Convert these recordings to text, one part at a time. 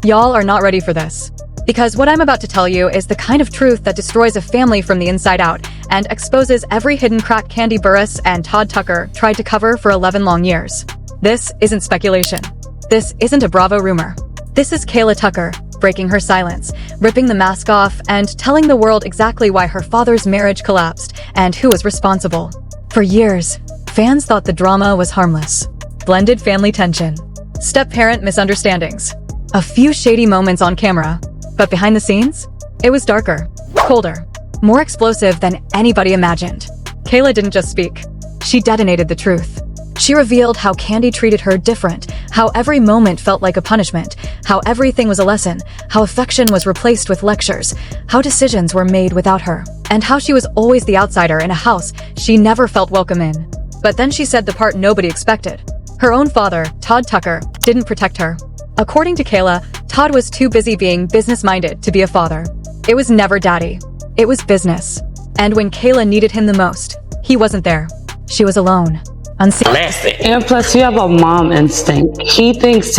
Y'all are not ready for this. Because what I'm about to tell you is the kind of truth that destroys a family from the inside out and exposes every hidden crack Kandi Burruss and Todd Tucker tried to cover for 11 long years. This isn't speculation. This isn't a Bravo rumor. This is Kayla Tucker, breaking her silence, ripping the mask off, and telling the world exactly why her father's marriage collapsed and who was responsible. For years, fans thought the drama was harmless. Blended family tension, step-parent misunderstandings, a few shady moments on camera. But behind the scenes, it was darker, colder, more explosive than anybody imagined. Kayla didn't just speak. She detonated the truth. She revealed how Kandi treated her different, how every moment felt like a punishment, how everything was a lesson, how affection was replaced with lectures, how decisions were made without her, and how she was always the outsider in a house she never felt welcome in. But then she said the part nobody expected. Her own father, Todd Tucker, didn't protect her. According to Kayla, Todd was too busy being business-minded to be a father. It was never daddy. It was business. And when Kayla needed him the most, he wasn't there. She was alone. Nasty. And plus, you have a mom instinct. He thinks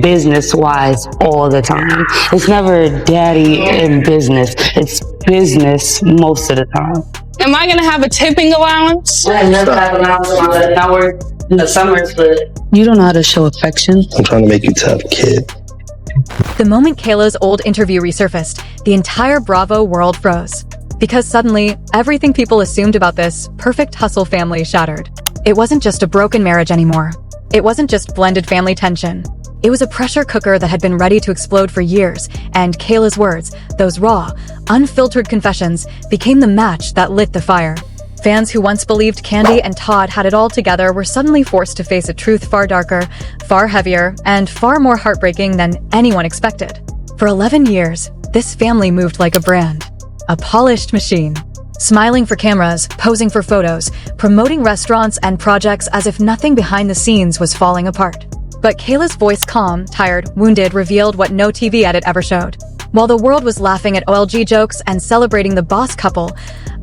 business-wise all the time. It's never daddy in business. It's business most of the time. Am I gonna have a tipping allowance? I never have an allowance. Now we're in the summers, but you don't know how to show affection. I'm trying to make you tough, kid. The moment Kayla's old interview resurfaced, the entire Bravo world froze. Because suddenly, everything people assumed about this perfect hustle family shattered. It wasn't just a broken marriage anymore. It wasn't just blended family tension. It was a pressure cooker that had been ready to explode for years, and Kayla's words, those raw, unfiltered confessions, became the match that lit the fire. Fans who once believed Kandi and Todd had it all together were suddenly forced to face a truth far darker, far heavier, and far more heartbreaking than anyone expected. For 11 years, this family moved like a brand. A polished machine. Smiling for cameras, posing for photos, promoting restaurants and projects as if nothing behind the scenes was falling apart. But Kayla's voice, calm, tired, wounded, revealed what no TV edit ever showed. While the world was laughing at OLG jokes and celebrating the boss couple,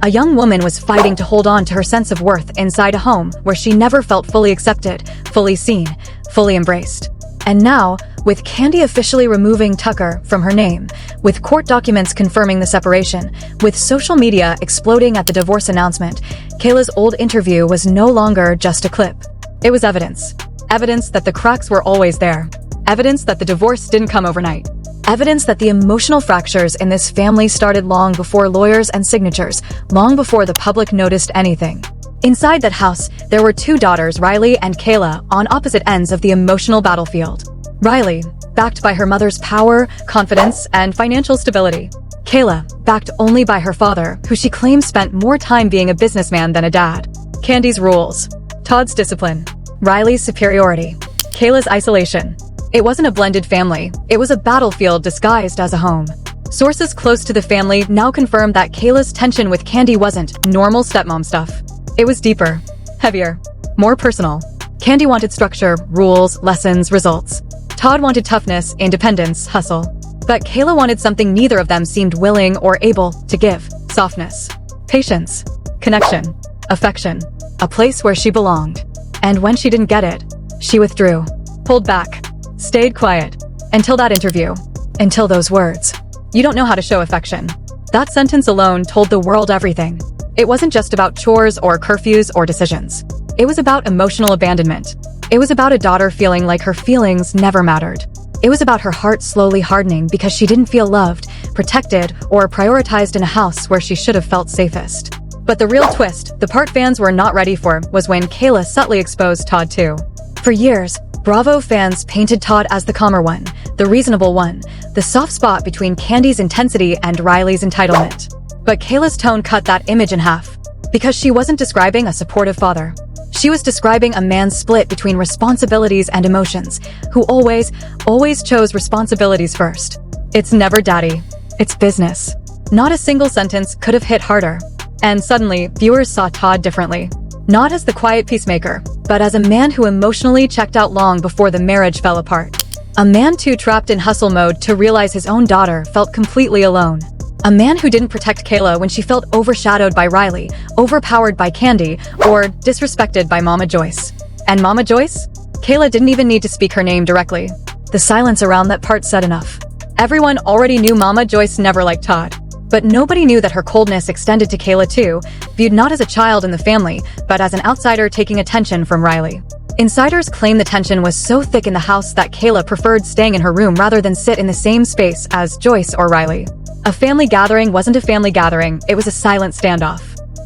a young woman was fighting to hold on to her sense of worth inside a home where she never felt fully accepted, fully seen, fully embraced. And now, with Kandi officially removing Tucker from her name, with court documents confirming the separation, with social media exploding at the divorce announcement, Kayla's old interview was no longer just a clip. It was evidence. Evidence that the cracks were always there. Evidence that the divorce didn't come overnight. Evidence that the emotional fractures in this family started long before lawyers and signatures, long before the public noticed anything. Inside that house, there were two daughters, Riley and Kayla, on opposite ends of the emotional battlefield. Riley, backed by her mother's power, confidence, and financial stability. Kayla, backed only by her father, who she claims spent more time being a businessman than a dad. Kandi's rules. Todd's discipline. Riley's superiority. Kayla's isolation. It wasn't a blended family. It was a battlefield disguised as a home. Sources close to the family now confirm that Kayla's tension with Kandi wasn't normal stepmom stuff. It was deeper, heavier, more personal. Kandi wanted structure, rules, lessons, results. Todd wanted toughness, independence, hustle. But Kayla wanted something neither of them seemed willing or able to give: softness, patience, connection, affection, a place where she belonged. And when she didn't get it, she withdrew, pulled back, stayed quiet. Until that interview. Until those words. "You don't know how to show affection." That sentence alone told the world everything. It wasn't just about chores or curfews or decisions. It was about emotional abandonment. It was about a daughter feeling like her feelings never mattered. It was about her heart slowly hardening because she didn't feel loved, protected, or prioritized in a house where she should have felt safest. But the real twist, the part fans were not ready for, was when Kayla subtly exposed Todd too. For years, Bravo fans painted Todd as the calmer one, the reasonable one, the soft spot between Kandi's intensity and Riley's entitlement. But Kayla's tone cut that image in half. Because she wasn't describing a supportive father. She was describing a man split between responsibilities and emotions, who always chose responsibilities first. It's never daddy. It's business. Not a single sentence could have hit harder. And suddenly, viewers saw Todd differently. Not as the quiet peacemaker, but as a man who emotionally checked out long before the marriage fell apart. A man too trapped in hustle mode to realize his own daughter felt completely alone. A man who didn't protect Kayla when she felt overshadowed by Riley, overpowered by Kandi, or disrespected by Mama Joyce. And Mama Joyce? Kayla didn't even need to speak her name directly. The silence around that part said enough. Everyone already knew Mama Joyce never liked Todd. But nobody knew that her coldness extended to Kayla too, viewed not as a child in the family, but as an outsider taking attention from Riley. Insiders claim the tension was so thick in the house that Kayla preferred staying in her room rather than sit in the same space as Joyce or Riley. A family gathering wasn't a family gathering, it was a silent standoff.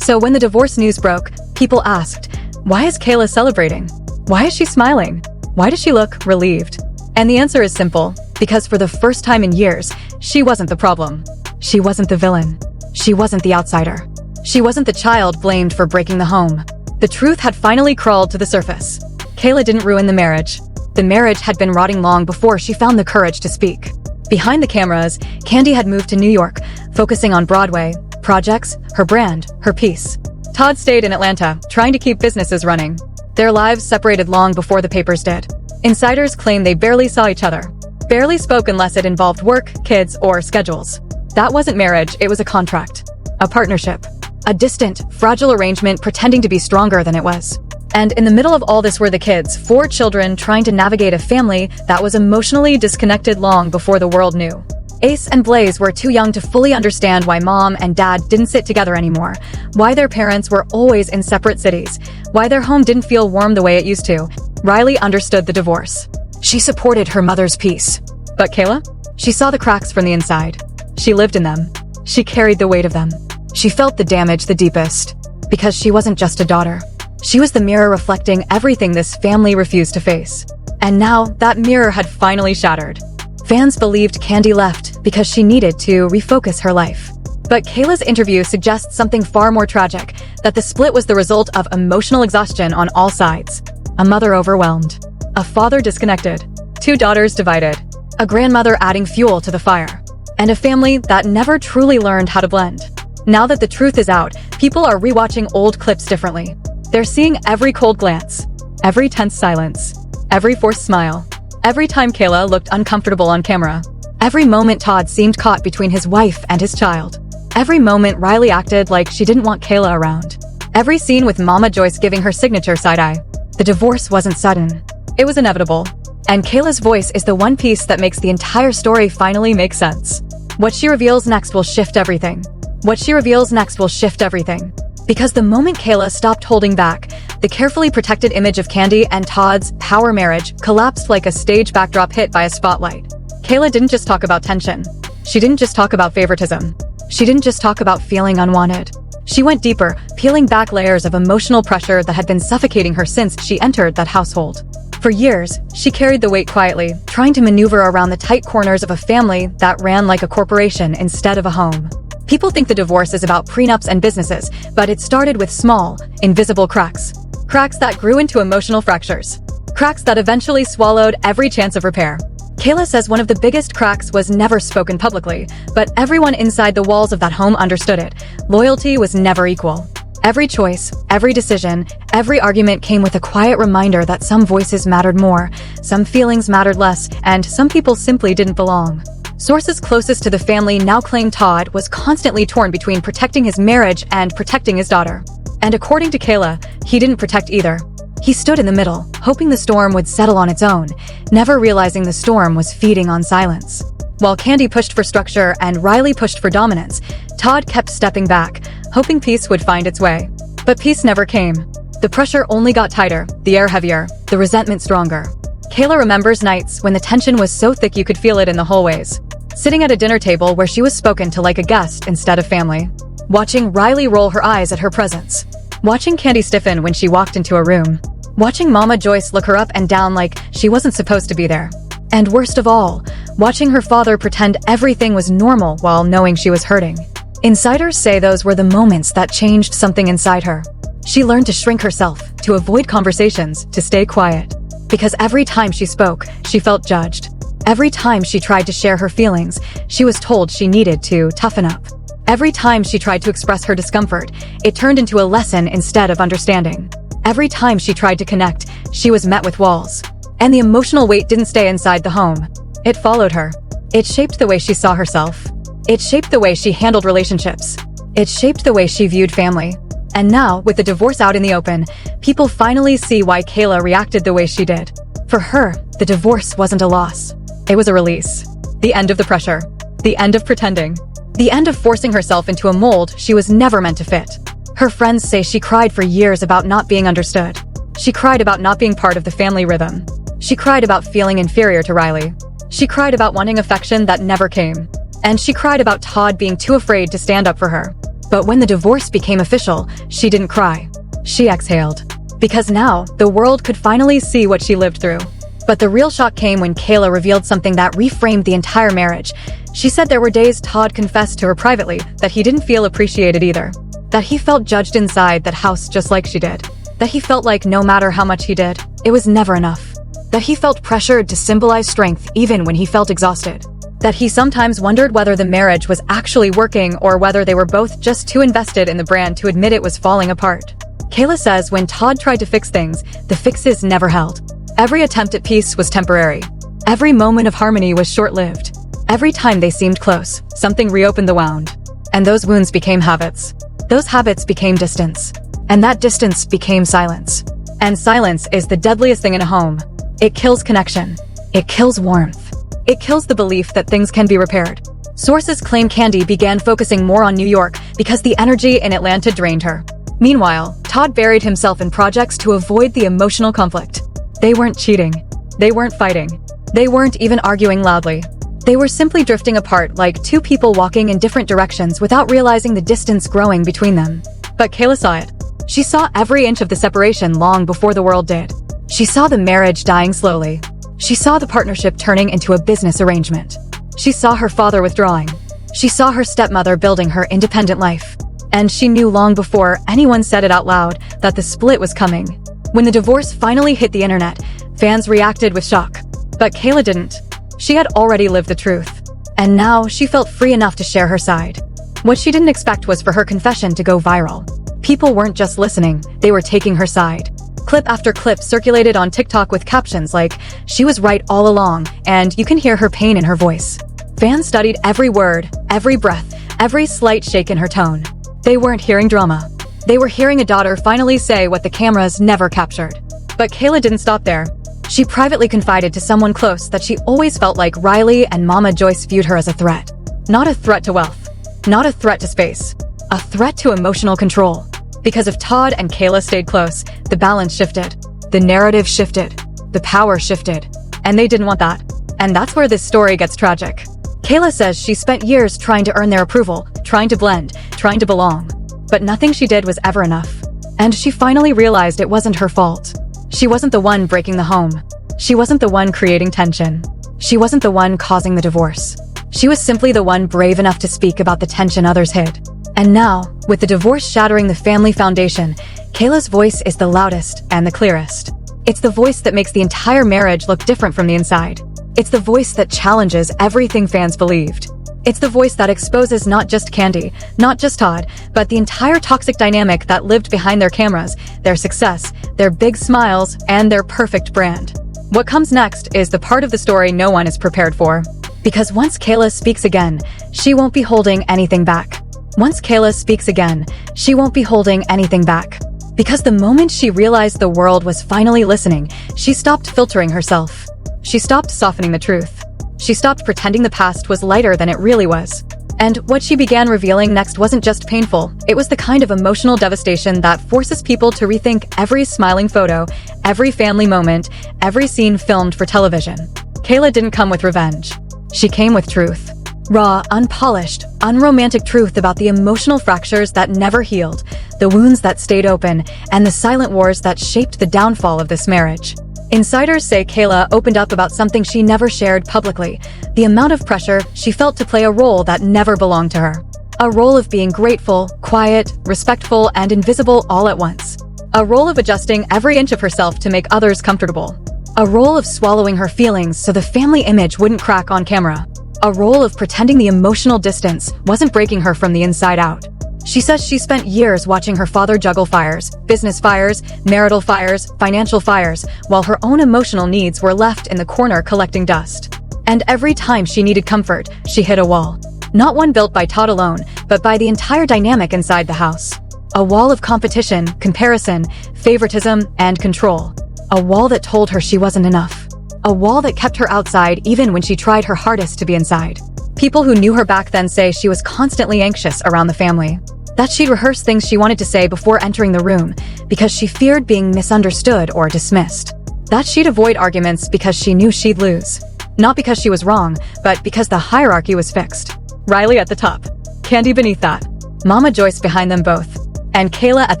So when the divorce news broke, people asked, why is Kayla celebrating? Why is she smiling? Why does she look relieved? And the answer is simple, because for the first time in years, she wasn't the problem. She wasn't the villain. She wasn't the outsider. She wasn't the child blamed for breaking the home. The truth had finally crawled to the surface. Kayla didn't ruin the marriage. The marriage had been rotting long before she found the courage to speak. Behind the cameras, Kandi had moved to New York, focusing on Broadway, projects, her brand, her peace. Todd stayed in Atlanta, trying to keep businesses running. Their lives separated long before the papers did. Insiders claim they barely saw each other. Barely spoke unless it involved work, kids, or schedules. That wasn't marriage, it was a contract. A partnership. A distant, fragile arrangement pretending to be stronger than it was. And in the middle of all this were the kids, 4 children trying to navigate a family that was emotionally disconnected long before the world knew. Ace and Blaze were too young to fully understand why mom and dad didn't sit together anymore, why their parents were always in separate cities, why their home didn't feel warm the way it used to. Riley understood the divorce. She supported her mother's peace. But Kayla? She saw the cracks from the inside. She lived in them. She carried the weight of them. She felt the damage the deepest. Because she wasn't just a daughter. She was the mirror reflecting everything this family refused to face. And now, that mirror had finally shattered. Fans believed Kandi left because she needed to refocus her life. But Kayla's interview suggests something far more tragic, that the split was the result of emotional exhaustion on all sides. A mother overwhelmed. A father disconnected. 2 daughters divided. A grandmother adding fuel to the fire. And a family that never truly learned how to blend. Now that the truth is out, people are rewatching old clips differently. They're seeing every cold glance, every tense silence, every forced smile, every time Kayla looked uncomfortable on camera, every moment Todd seemed caught between his wife and his child, every moment Riley acted like she didn't want Kayla around, every scene with Mama Joyce giving her signature side-eye. The divorce wasn't sudden. It was inevitable. And Kayla's voice is the one piece that makes the entire story finally make sense. What she reveals next will shift everything. What she reveals next will shift everything. Because the moment Kayla stopped holding back, the carefully protected image of Kandi and Todd's power marriage collapsed like a stage backdrop hit by a spotlight. Kayla didn't just talk about tension. She didn't just talk about favoritism. She didn't just talk about feeling unwanted. She went deeper, peeling back layers of emotional pressure that had been suffocating her since she entered that household. For years, she carried the weight quietly, trying to maneuver around the tight corners of a family that ran like a corporation instead of a home. People think the divorce is about prenups and businesses, but it started with small, invisible cracks. Cracks that grew into emotional fractures. Cracks that eventually swallowed every chance of repair. Kayla says one of the biggest cracks was never spoken publicly, but everyone inside the walls of that home understood it. Loyalty was never equal. Every choice, every decision, every argument came with a quiet reminder that some voices mattered more, some feelings mattered less, and some people simply didn't belong. Sources closest to the family now claim Todd was constantly torn between protecting his marriage and protecting his daughter. And according to Kayla, he didn't protect either. He stood in the middle, hoping the storm would settle on its own, never realizing the storm was feeding on silence. While Kandi pushed for structure and Riley pushed for dominance, Todd kept stepping back, hoping peace would find its way. But peace never came. The pressure only got tighter, the air heavier, the resentment stronger. Kayla remembers nights when the tension was so thick you could feel it in the hallways. Sitting at a dinner table where she was spoken to like a guest instead of family. Watching Riley roll her eyes at her presence. Watching Kandi stiffen when she walked into a room. Watching Mama Joyce look her up and down like she wasn't supposed to be there. And worst of all, watching her father pretend everything was normal while knowing she was hurting. Insiders say those were the moments that changed something inside her. She learned to shrink herself, to avoid conversations, to stay quiet. Because every time she spoke, she felt judged. Every time she tried to share her feelings, she was told she needed to toughen up. Every time she tried to express her discomfort, it turned into a lesson instead of understanding. Every time she tried to connect, she was met with walls. And the emotional weight didn't stay inside the home. It followed her. It shaped the way she saw herself. It shaped the way she handled relationships. It shaped the way she viewed family. And now, with the divorce out in the open, people finally see why Kayla reacted the way she did. For her, the divorce wasn't a loss. It was a release. The end of the pressure. The end of pretending. The end of forcing herself into a mold she was never meant to fit. Her friends say she cried for years about not being understood. She cried about not being part of the family rhythm. She cried about feeling inferior to Riley. She cried about wanting affection that never came. And she cried about Todd being too afraid to stand up for her. But when the divorce became official, she didn't cry. She exhaled. Because now, the world could finally see what she lived through. But the real shock came when Kayla revealed something that reframed the entire marriage. She said there were days Todd confessed to her privately that he didn't feel appreciated either. That he felt judged inside that house just like she did. That he felt like no matter how much he did, it was never enough. That he felt pressured to symbolize strength even when he felt exhausted. That he sometimes wondered whether the marriage was actually working or whether they were both just too invested in the brand to admit it was falling apart. Kayla says when Todd tried to fix things, the fixes never held. Every attempt at peace was temporary. Every moment of harmony was short-lived. Every time they seemed close, something reopened the wound. And those wounds became habits. Those habits became distance. And that distance became silence. And silence is the deadliest thing in a home. It kills connection. It kills warmth. It kills the belief that things can be repaired. Sources claim Kandi began focusing more on New York because the energy in Atlanta drained her. Meanwhile, Todd buried himself in projects to avoid the emotional conflict. They weren't cheating. They weren't fighting. They weren't even arguing loudly. They were simply drifting apart like two people walking in different directions without realizing the distance growing between them. But Kayla saw it. She saw every inch of the separation long before the world did. She saw the marriage dying slowly. She saw the partnership turning into a business arrangement. She saw her father withdrawing. She saw her stepmother building her independent life. And she knew long before anyone said it out loud that the split was coming. When the divorce finally hit the internet, fans reacted with shock. But Kayla didn't. She had already lived the truth. And now she felt free enough to share her side. What she didn't expect was for her confession to go viral. People weren't just listening, they were taking her side. Clip after clip circulated on TikTok with captions like, "She was right all along," and "You can hear her pain in her voice." Fans studied every word, every breath, every slight shake in her tone. They weren't hearing drama. They were hearing a daughter finally say what the cameras never captured. But Kayla didn't stop there. She privately confided to someone close that she always felt like Riley and Mama Joyce viewed her as a threat. Not a threat to wealth. Not a threat to space. A threat to emotional control. Because if Todd and Kayla stayed close, the balance shifted. The narrative shifted. The power shifted. And they didn't want that. And that's where this story gets tragic. Kayla says she spent years trying to earn their approval, trying to blend, trying to belong. But nothing she did was ever enough. And she finally realized it wasn't her fault. She wasn't the one breaking the home. She wasn't the one creating tension. She wasn't the one causing the divorce. She was simply the one brave enough to speak about the tension others hid. And now, with the divorce shattering the family foundation, Kayla's voice is the loudest and the clearest. It's the voice that makes the entire marriage look different from the inside. It's the voice that challenges everything fans believed. It's the voice that exposes not just Kandi, not just Todd, but the entire toxic dynamic that lived behind their cameras, their success, their big smiles, and their perfect brand. What comes next is the part of the story no one is prepared for. Because once Kayla speaks again, she won't be holding anything back. Once Kayla speaks again, she won't be holding anything back. Because the moment she realized the world was finally listening, she stopped filtering herself. She stopped softening the truth. She stopped pretending the past was lighter than it really was. And what she began revealing next wasn't just painful, it was the kind of emotional devastation that forces people to rethink every smiling photo, every family moment, every scene filmed for television. Kayla didn't come with revenge. She came with truth. Raw, unpolished, unromantic truth about the emotional fractures that never healed, the wounds that stayed open, and the silent wars that shaped the downfall of this marriage. Insiders say Kayla opened up about something she never shared publicly, the amount of pressure she felt to play a role that never belonged to her. A role of being grateful, quiet, respectful, and invisible all at once. A role of adjusting every inch of herself to make others comfortable. A role of swallowing her feelings so the family image wouldn't crack on camera. A role of pretending the emotional distance wasn't breaking her from the inside out. She says she spent years watching her father juggle fires, business fires, marital fires, financial fires, while her own emotional needs were left in the corner collecting dust. And every time she needed comfort, she hit a wall. Not one built by Todd alone, but by the entire dynamic inside the house. A wall of competition, comparison, favoritism, and control. A wall that told her she wasn't enough. A wall that kept her outside even when she tried her hardest to be inside. People who knew her back then say she was constantly anxious around the family. That she'd rehearse things she wanted to say before entering the room because she feared being misunderstood or dismissed. That she'd avoid arguments because she knew she'd lose. Not because she was wrong, but because the hierarchy was fixed. Riley at the top, Kandi beneath that, Mama Joyce behind them both, and Kayla at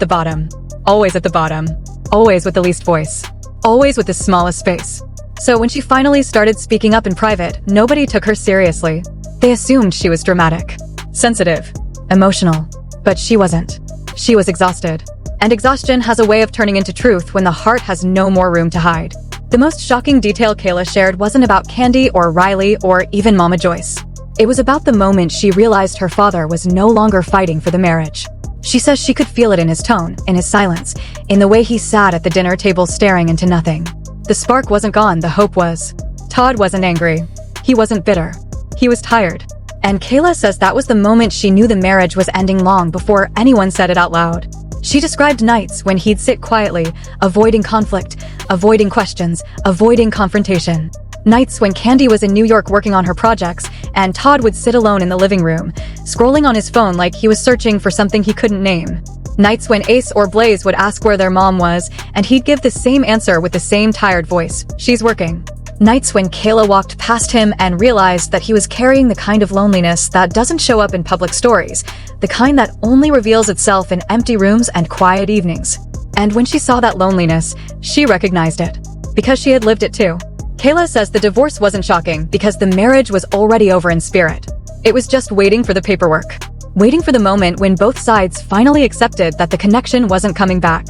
the bottom. Always at the bottom. Always with the least voice. Always with the smallest space. So when she finally started speaking up in private, nobody took her seriously. They assumed she was dramatic, sensitive, emotional. But she wasn't. She was exhausted. And exhaustion has a way of turning into truth when the heart has no more room to hide. The most shocking detail Kayla shared wasn't about Kandi or Riley or even Mama Joyce. It was about the moment she realized her father was no longer fighting for the marriage. She says she could feel it in his tone, in his silence, in the way he sat at the dinner table staring into nothing. The spark wasn't gone, the hope was. Todd wasn't angry. He wasn't bitter. He was tired. And Kayla says that was the moment she knew the marriage was ending long before anyone said it out loud. She described nights when he'd sit quietly, avoiding conflict, avoiding questions, avoiding confrontation. Nights when Kandi was in New York working on her projects, and Todd would sit alone in the living room, scrolling on his phone like he was searching for something he couldn't name. Nights when Ace or Blaze would ask where their mom was, and he'd give the same answer with the same tired voice, "She's working." Nights when Kayla walked past him and realized that he was carrying the kind of loneliness that doesn't show up in public stories, the kind that only reveals itself in empty rooms and quiet evenings. And when she saw that loneliness, she recognized it. Because she had lived it too. Kayla says the divorce wasn't shocking because the marriage was already over in spirit. It was just waiting for the paperwork. Waiting for the moment when both sides finally accepted that the connection wasn't coming back.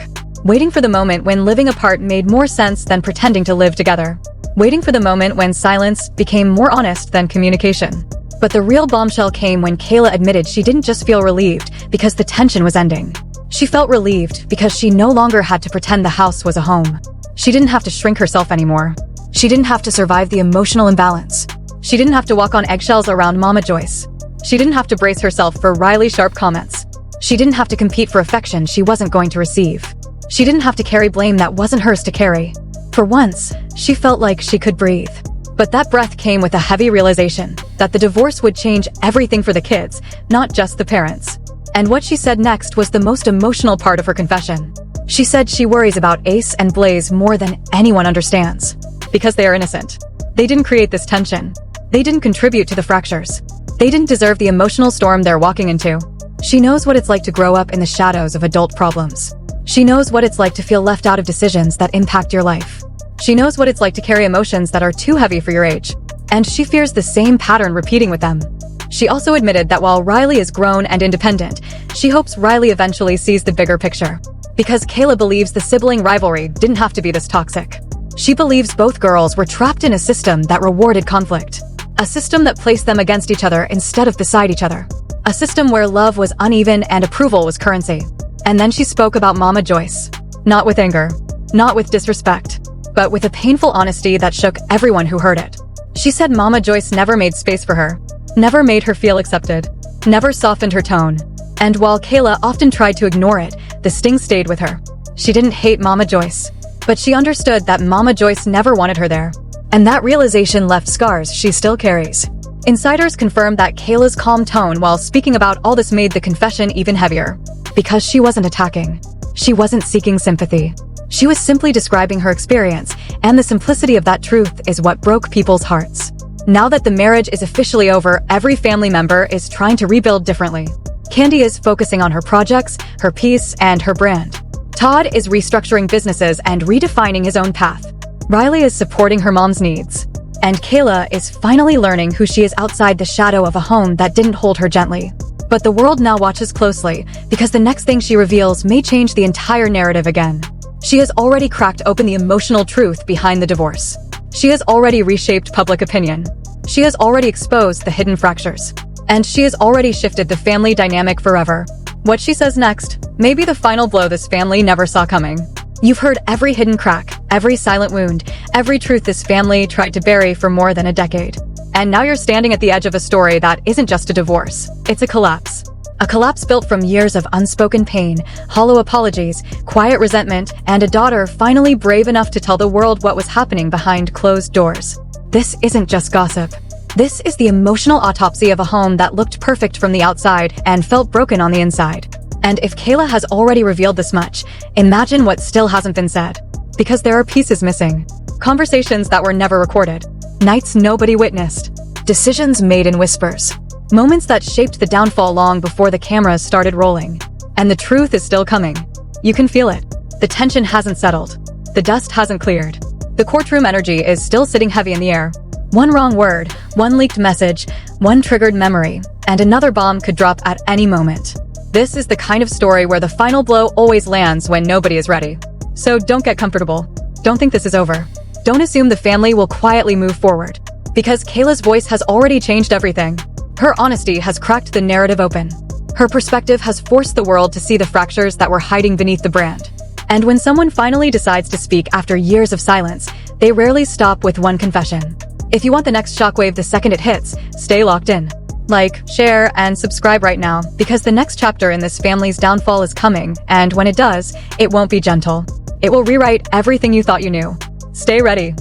Waiting for the moment when living apart made more sense than pretending to live together. Waiting for the moment when silence became more honest than communication. But the real bombshell came when Kayla admitted she didn't just feel relieved because the tension was ending. She felt relieved because she no longer had to pretend the house was a home. She didn't have to shrink herself anymore. She didn't have to survive the emotional imbalance. She didn't have to walk on eggshells around Mama Joyce. She didn't have to brace herself for Riley's sharp comments. She didn't have to compete for affection she wasn't going to receive. She didn't have to carry blame that wasn't hers to carry. For once, she felt like she could breathe. But that breath came with a heavy realization that the divorce would change everything for the kids, not just the parents. And what she said next was the most emotional part of her confession. She said she worries about Ace and Blaze more than anyone understands. Because they are innocent. They didn't create this tension. They didn't contribute to the fractures. They didn't deserve the emotional storm they're walking into. She knows what it's like to grow up in the shadows of adult problems. She knows what it's like to feel left out of decisions that impact your life. She knows what it's like to carry emotions that are too heavy for your age. And she fears the same pattern repeating with them. She also admitted that while Riley is grown and independent, she hopes Riley eventually sees the bigger picture. Because Kayla believes the sibling rivalry didn't have to be this toxic. She believes both girls were trapped in a system that rewarded conflict. A system that placed them against each other instead of beside each other. A system where love was uneven and approval was currency. And then she spoke about Mama Joyce. Not with anger. Not with disrespect. But with a painful honesty that shook everyone who heard it. She said Mama Joyce never made space for her. Never made her feel accepted. Never softened her tone. And while Kayla often tried to ignore it, the sting stayed with her. She didn't hate Mama Joyce. But she understood that Mama Joyce never wanted her there. And that realization left scars she still carries. Insiders confirmed that Kayla's calm tone while speaking about all this made the confession even heavier. Because she wasn't attacking. She wasn't seeking sympathy. She was simply describing her experience, and the simplicity of that truth is what broke people's hearts. Now that the marriage is officially over, every family member is trying to rebuild differently. Kandi is focusing on her projects, her peace, and her brand. Todd is restructuring businesses and redefining his own path. Riley is supporting her mom's needs. And Kayla is finally learning who she is outside the shadow of a home that didn't hold her gently. But the world now watches closely, because the next thing she reveals may change the entire narrative again. She has already cracked open the emotional truth behind the divorce. She has already reshaped public opinion. She has already exposed the hidden fractures. And she has already shifted the family dynamic forever. What she says next may be the final blow this family never saw coming. You've heard every hidden crack, every silent wound, every truth this family tried to bury for more than a decade. And now you're standing at the edge of a story that isn't just a divorce. It's a collapse. A collapse built from years of unspoken pain, hollow apologies, quiet resentment, and a daughter finally brave enough to tell the world what was happening behind closed doors. This isn't just gossip. This is the emotional autopsy of a home that looked perfect from the outside and felt broken on the inside. And if Kayla has already revealed this much, imagine what still hasn't been said. Because there are pieces missing. Conversations that were never recorded. Nights nobody witnessed. Decisions made in whispers. Moments that shaped the downfall long before the cameras started rolling. And the truth is still coming. You can feel it. The tension hasn't settled. The dust hasn't cleared. The courtroom energy is still sitting heavy in the air. One wrong word, one leaked message, one triggered memory, and another bomb could drop at any moment. This is the kind of story where the final blow always lands when nobody is ready. So don't get comfortable. Don't think this is over. Don't assume the family will quietly move forward. Because Kayla's voice has already changed everything. Her honesty has cracked the narrative open. Her perspective has forced the world to see the fractures that were hiding beneath the brand. And when someone finally decides to speak after years of silence, they rarely stop with one confession. If you want the next shockwave the second it hits, stay locked in. Like, share, and subscribe right now, because the next chapter in this family's downfall is coming, and when it does, it won't be gentle. It will rewrite everything you thought you knew. Stay ready.